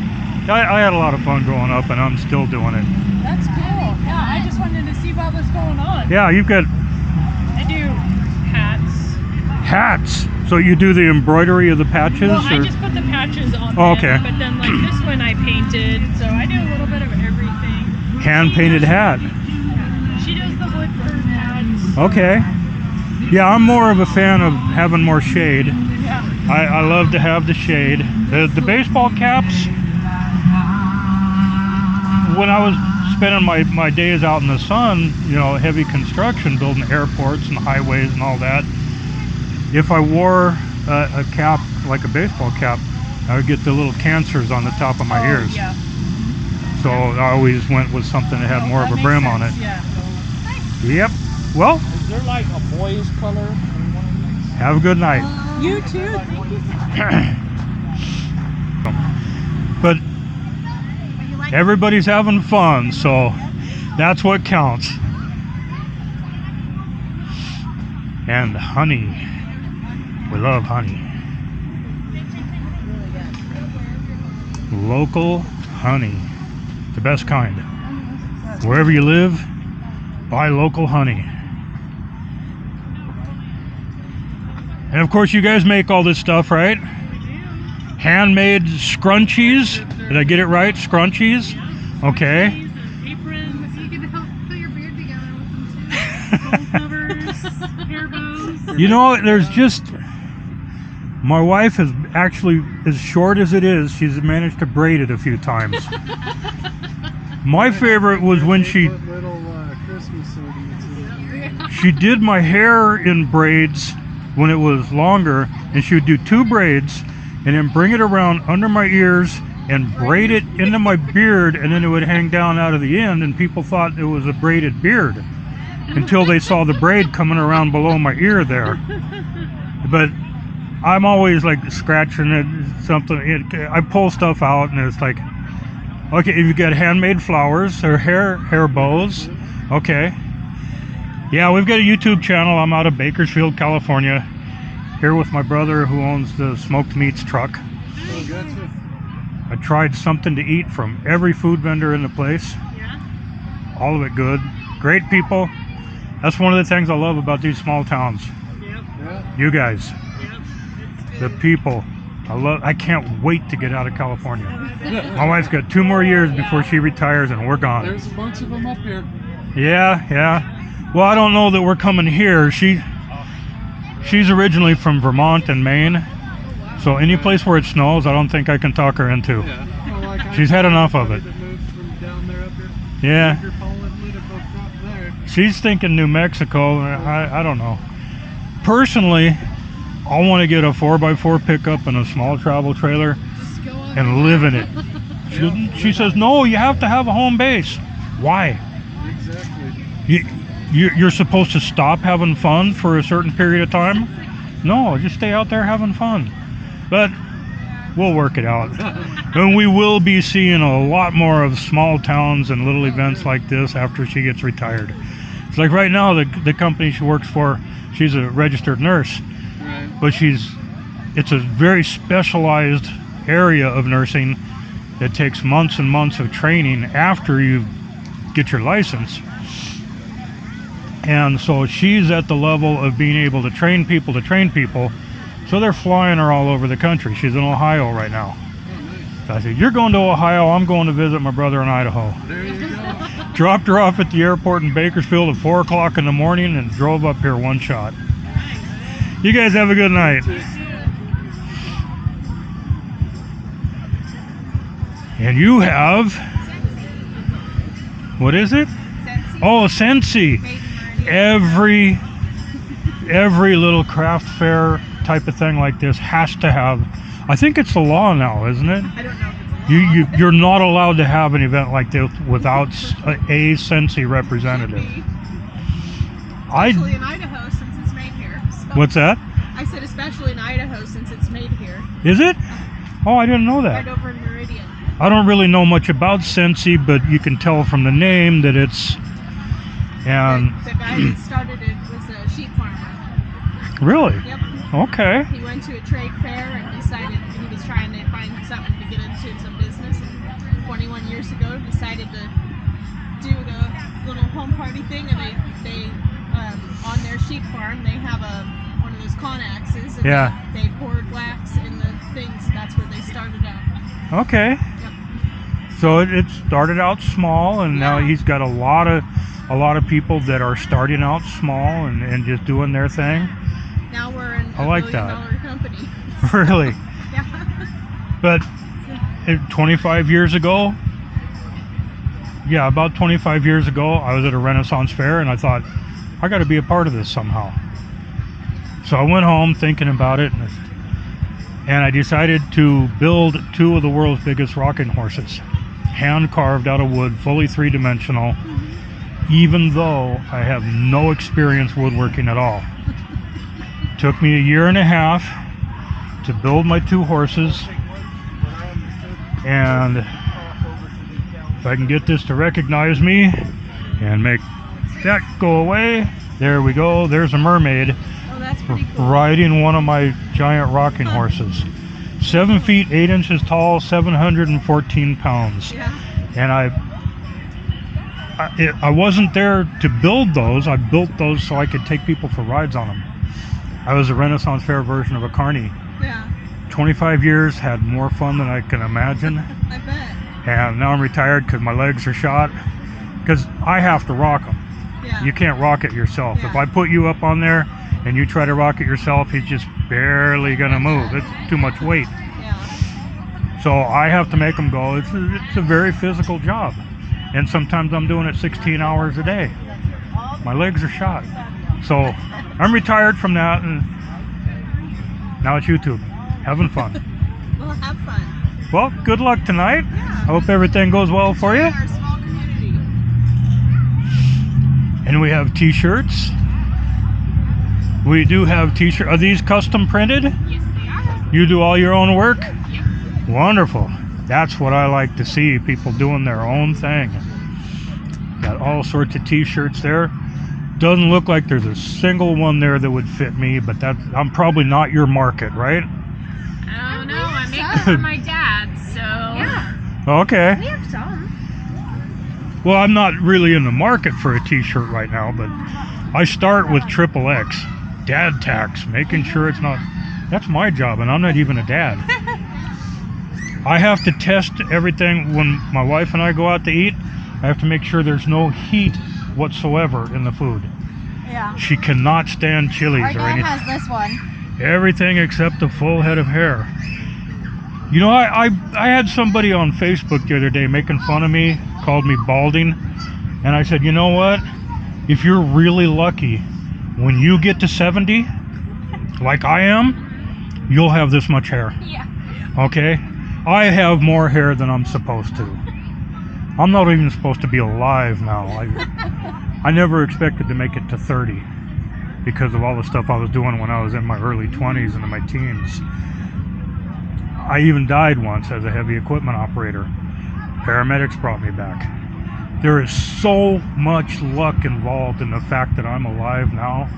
I had a lot of fun growing up, and I'm still doing it. That's cool. Yeah, I just wanted to see what was going on. Yeah, you've got I do hats. hats. So you do the embroidery of the patches? Well, I or? just put the patches on Oh, them, okay. but then like this one I painted, so I do a little bit of everything. Hand-painted hat. She does the wood burn hats. Okay. Yeah, I'm more of a fan of having more shade. Yeah. I love to have the shade. The baseball caps, when I was spending my days out in the sun, you know, heavy construction, building airports and highways and all that, if I wore a cap, like a baseball cap, I would get the little cancers on the top of my ears. Yeah. So I always went with something that had more of a brim on it. Yeah. Yep. Well, Is there like a boy's color? have a good night. You too. Thank you so much. But everybody's having fun, so that's what counts. And honey. We love honey. Local honey. The best kind. Wherever you live, Buy local honey. And of course, you guys make all this stuff, right? Handmade scrunchies. Did I get it right? Scrunchies? Okay. Aprons. You can help put your beard together with them too. Bowl covers, hair bows. You know, there's just... My wife is actually, as short as it is, she's managed to braid it a few times. My favorite was when she... Put little Christmas ornaments in it. She did my hair in braids when it was longer, and she would do 2 braids and then bring it around under my ears and braid it into my beard, and then it would hang down out of the end, and people thought it was a braided beard until they saw the braid coming around below my ear there. But I'm always like scratching it, something. I pull stuff out and it's like, okay, if you got handmade flowers or hair bows, okay. Yeah, we've got a YouTube channel. I'm out of Bakersfield, California, here with my brother who owns the smoked meats truck. Oh, gotcha. I tried something to eat from every food vendor in the place. Yeah. All of it good. Great people. That's one of the things I love about these small towns. Yep. Yeah. You guys, Yep. It's the good. people. I can't wait to get out of California. My wife's got 2 more years before she retires and we're gone. There's a bunch of them up here. Yeah. Well, I don't know that we're coming here. She's originally from Vermont and Maine. So any place where it snows, I don't think I can talk her into. Yeah. Well, like She's had enough of it. That moved from down there up here. Yeah. Up there. She's thinking New Mexico. I don't know. Personally, I want to get a 4x4 pickup and a small travel trailer Just go on. and live in it. She says, no, you have to have a home base. Why? Exactly. You're supposed to stop having fun for a certain period of time? No, just stay out there having fun. But we'll work it out. And we will be seeing a lot more of small towns and little events like this after she gets retired. It's like right now, the company she works for, she's a registered nurse. Right. But it's a very specialized area of nursing that takes months and months of training after you get your license. And so she's at the level of being able to train people. So they're flying her all over the country. She's in Ohio right now. Oh, nice. So I said, you're going to Ohio, I'm going to visit my brother in Idaho. There you go. Dropped her off at the airport in Bakersfield at 4 o'clock in the morning and drove up here one shot. You guys have a good night. And you have, what is it? Oh, Sensi. Every little craft fair type of thing like this has to have, I think it's the law now, isn't it? I don't know if it's a law. You're not allowed to have an event like this without a Sensi representative. Especially in Idaho since it's made here. So. What's that? I said especially in Idaho since it's made here. Is it? Oh, I didn't know Right that. over in Meridian. I don't really know much about Sensi, but you can tell from the name that it's, and The guy that started it was a sheep farmer. really? Yep. Okay. He went to a trade fair and decided he was trying to find something to get into some business. And 21 years ago, decided to do the little home party thing. And they on their sheep farm, they have one of those Conaxes. And Yeah. They poured wax in the things. That's where they started out. Okay. Yep. So it started out small, and now Yeah. he's got a lot of people that are starting out small and just doing their thing. Now we're in I a like billion-dollar company. Really. Yeah. But 25 years ago, about 25 years ago, I was at a Renaissance fair and I thought, I got to be a part of this somehow. So I went home thinking about it, and I decided to build 2 of the world's biggest rocking horses, hand carved out of wood, fully 3-dimensional, even though I have no experience woodworking at all. Took me a year and a half to build my 2 horses, and if I can get this to recognize me and make that go away, there we go. There's a mermaid Oh, that's pretty cool. riding one of my giant rocking horses. 7 feet 8 inches tall, 714 pounds. Yeah. And I wasn't there to build those. I built those so I could take people for rides on them. I was a Renaissance Fair version of a carny. Yeah. 25 years, had more fun than I can imagine. I bet. And now I'm retired because my legs are shot. Because I have to rock them. Yeah. You can't rock it yourself. Yeah. If I put you up on there and you try to rock it yourself, he's just barely gonna move. It's too much weight. Yeah. So I have to make them go. It's a very physical job. And sometimes I'm doing it 16 hours a day. My legs are shot. So I'm retired from that, and now it's YouTube. Having fun. Well, have fun. Well, good luck tonight. Yeah. I hope everything goes well for you. Our small community. And we have t-shirts. We do have t-shirts. Are these custom printed? Yes, they are. You do all your own work? Yep. Wonderful. That's what I like to see, people doing their own thing. Got all sorts of t-shirts there. Doesn't look like there's a single one there that would fit me, but I'm probably not your market, right? I don't know. I make them for my dad, so. Yeah. Okay. We have some. Well, I'm not really in the market for a t-shirt right now, but I start with XXX, dad tax, making sure it's not, that's my job, and I'm not even a dad. I have to test everything when my wife and I go out to eat. I have to make sure there's no heat whatsoever in the food. Yeah. She cannot stand chilies Our or dad anything. has this one. Everything except a full head of hair. You know, I had somebody on Facebook the other day making fun of me, called me balding, and I said, you know what? If you're really lucky, when you get to 70, like I am, you'll have this much hair. Yeah. Okay? I have more hair than I'm supposed to. I'm not even supposed to be alive now. I never expected to make it to 30 because of all the stuff I was doing when I was in my early 20s and in my teens. I even died once as a heavy equipment operator. Paramedics brought me back. There is so much luck involved in the fact that I'm alive now.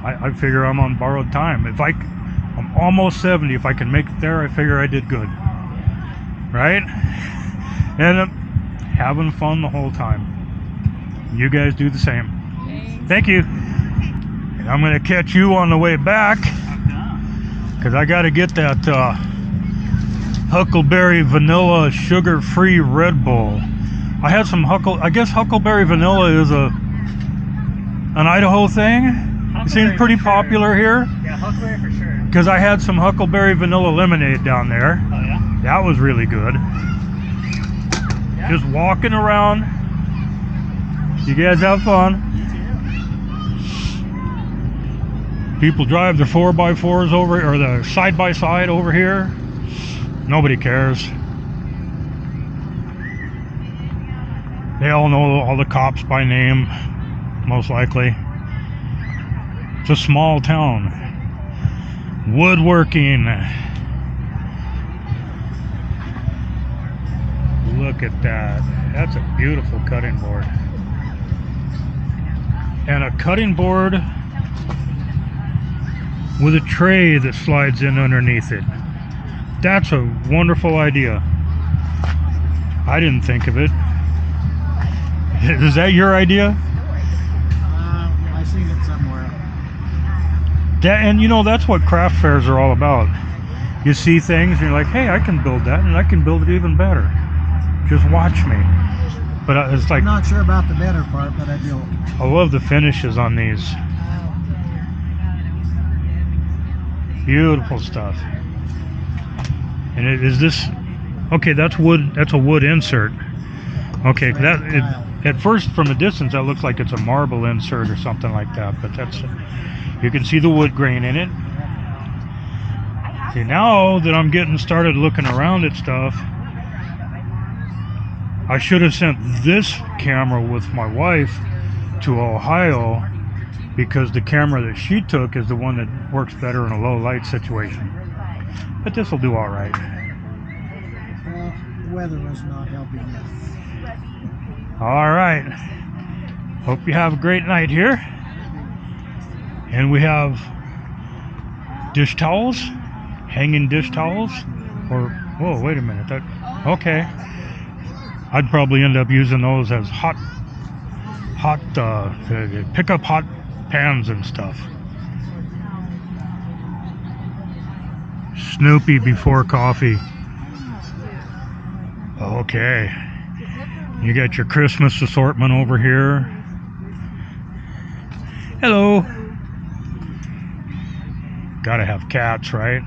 I figure I'm on borrowed time. I'm almost 70. If I can make it there, I figure I did good. Right? And I'm having fun the whole time. You guys do the same. Thank you. And I'm going to catch you on the way back because I got to get that Huckleberry Vanilla sugar-free Red Bull. I had some I guess Huckleberry Vanilla is an Idaho thing. It seems pretty popular here. Yeah, Huckleberry for sure. Because I had some Huckleberry Vanilla lemonade down there. Oh yeah? That was really good. Yeah. Just walking around. You guys have fun. People drive their 4x4s over, or the side-by-side over here. Nobody cares. They all know all the cops by name, most likely. It's a small town. Woodworking. Look at that. That's a beautiful cutting board. And a cutting board with a tray that slides in underneath it. That's a wonderful idea. I didn't think of it. Is that your idea? I seen it somewhere. And you know, that's what craft fairs are all about. You see things and you're like, hey, I can build that, and I can build it even better. Just watch me. But it's like, I'm not sure about the better part, but I do. I love the finishes on these. Beautiful stuff. And is this, okay, that's wood, that's a wood insert. Okay, at first from a distance that looks like it's a marble insert or something like that, but that's, you can see the wood grain in it. See, now that I'm getting started looking around at stuff, I should have sent this camera with my wife to Ohio, because the camera that she took is the one that works better in a low light situation. But this will do all right. Well, the weather was not helping me. All right. Hope you have a great night here. And we have dish towels, hanging dish towels, or, whoa, wait a minute. Okay. I'd probably end up using those as hot pick up hot pans and stuff. Snoopy before coffee. Okay. You got your Christmas assortment over here. Hello. Gotta have cats, right?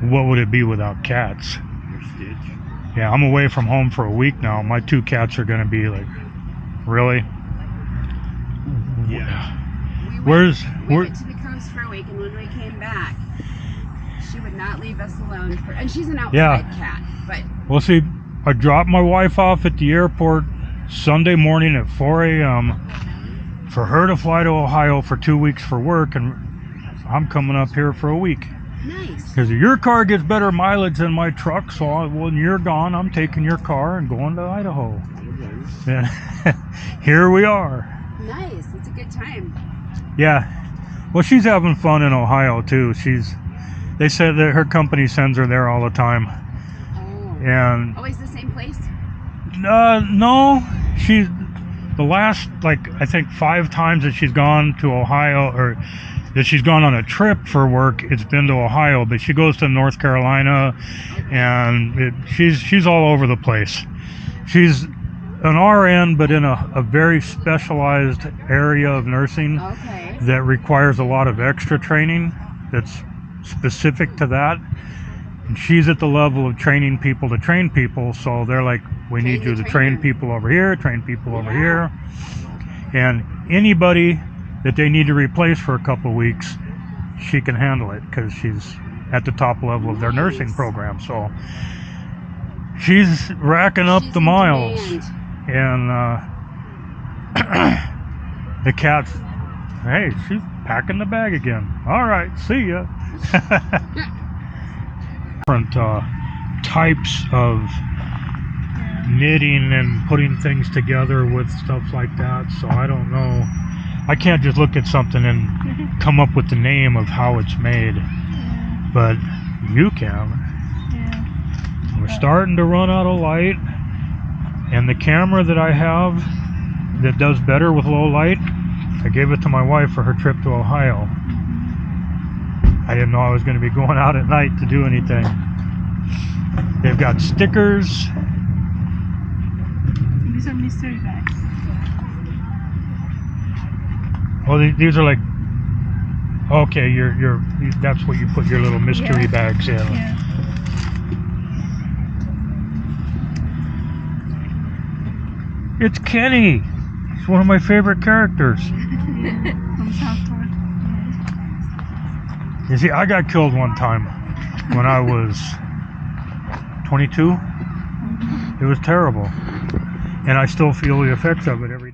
What would it be without cats? Your Stitch. Yeah, I'm away from home for a week now. My 2 cats are gonna be like, really? Yeah. We went to the coast for a week, and when we came back, she would not leave us alone. And she's an outside cat, but Well, see, I dropped my wife off at the airport Sunday morning at 4 a.m. for her to fly to Ohio for 2 weeks for work, and I'm coming up here for a week. nice. Because your car gets better mileage than my truck, so when you're gone, I'm taking your car and going to Idaho. And here we are. Nice. It's a good time. Yeah. Well, she's having fun in Ohio too. They said that her company sends her there all the time. Oh. And Always the same place? no, the last, like, I think 5 times that she's gone to Ohio, or that she's gone on a trip for work, it's been to Ohio, but she goes to North Carolina, and she's all over the place. She's an RN, but in a very specialized area of nursing Okay. that requires a lot of extra training that's specific to that. And she's at the level of training people to train people, so they're like, we need you to train people over here, train people over here. And anybody that they need to replace for a couple of weeks, she can handle it because she's at the top level of their nursing program. So she's racking up the miles. And the cat's, hey, she's packing the bag again. All right, see ya. Different types of knitting and putting things together with stuff like that, so I don't know. I can't just look at something and come up with the name of how it's made, but you can. We're starting to run out of light, and the camera that I have that does better with low light, I gave it to my wife for her trip to Ohio. I didn't know I was going to be going out at night to do anything. They've got stickers. These are mystery bags. Oh, these are like, okay, that's what you put your little mystery bags in. Yeah. It's Kenny. He's one of my favorite characters. From South Park. You see, I got killed one time when I was 22. It was terrible. And I still feel the effects of it every